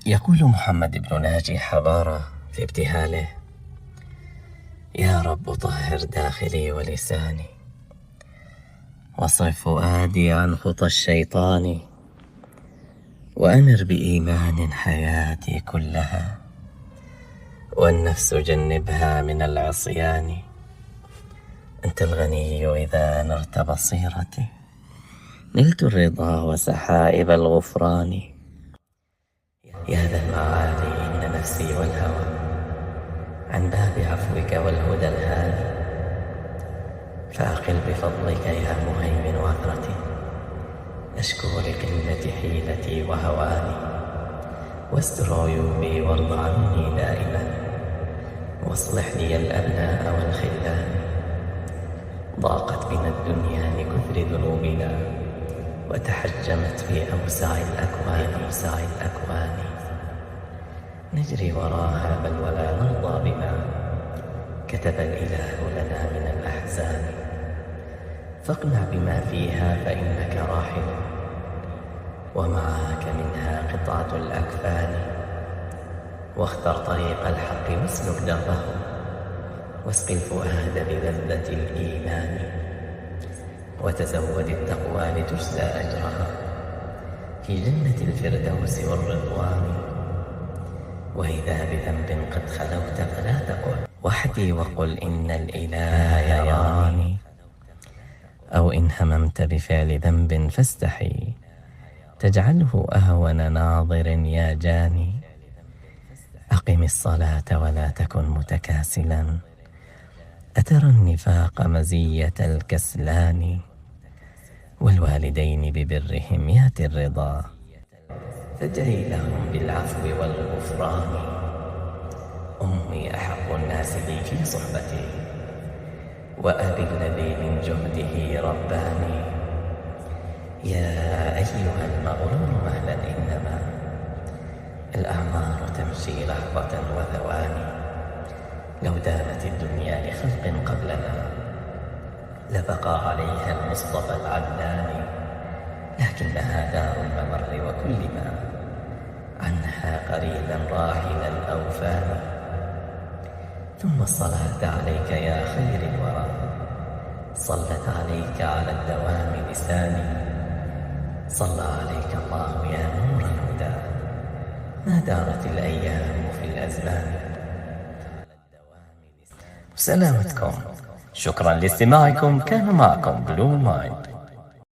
يقول محمد بن ناجي حبارة في ابتهاله: يا رب طهر داخلي ولساني، واصرف فؤادي عن خطى الشيطان، وأنر بإيمان حياتي كلها، والنفس جنبها من العصيان. أنت الغني إذا أنرت بصيرتي، نلت الرضا وسحائب الغفران. يا ذا المعالي إن نفسي والهوى عن باب عفوك والهدى الهادي، فأقل بفضلك يا مهيمن وثرتي، أشكو لقلة حيلتي وهواني. واستر عيوبي وارض عني دائما، واصلح لي الأبناء والخلان. ضاقت بنا الدنيا لكثر ذنوبنا، وتحجمت في أوسع الأكوان. نجري وراها بل ولا نرضى بما كتب الإله لنا من الأحزان. فاقنع بما فيها فإنك راحل، ومعك منها قطعة الأكفان. واختر طريق الحق واسلك دربه، واسق الفؤاد بلذة الإيمان. وتزود التقوى لتجزى أجرها في جنة الفردوس والرضوان. وإذا بذنب قد خلوت فلا تقل وحدي، وقل إن الإله يراني. أو إن هممت بفعل ذنب فاستحي، تجعله أهون ناظر يا جاني. أقم الصلاة ولا تكن متكاسلا، أترى النفاق مزية الكسلان. والوالدين ببرهم يأتي الرضا، فادعي لهم بالعفو والغفران. أمي أحق الناس لي في صحبتي، وأبي الذي من جهده رباني. يا أيها المغرور مهلا، إنما الأعمار تمشي لحظة وثواني. لو دامت الدنيا لخلق قبلنا، لبقى عليها المصطفى العدنان. لكنها دار الممر، وكل ما عنها قريبا راحل الأوفان. ثم الصلاة عليك يا خير الورى، صلت عليك على الدوام لساني. صلى عليك الله يا نور الهدى، ما دارت الأيام في الأزمان. سلامتكم، شكرا لاستماعكم. كان معكم بلو مايند.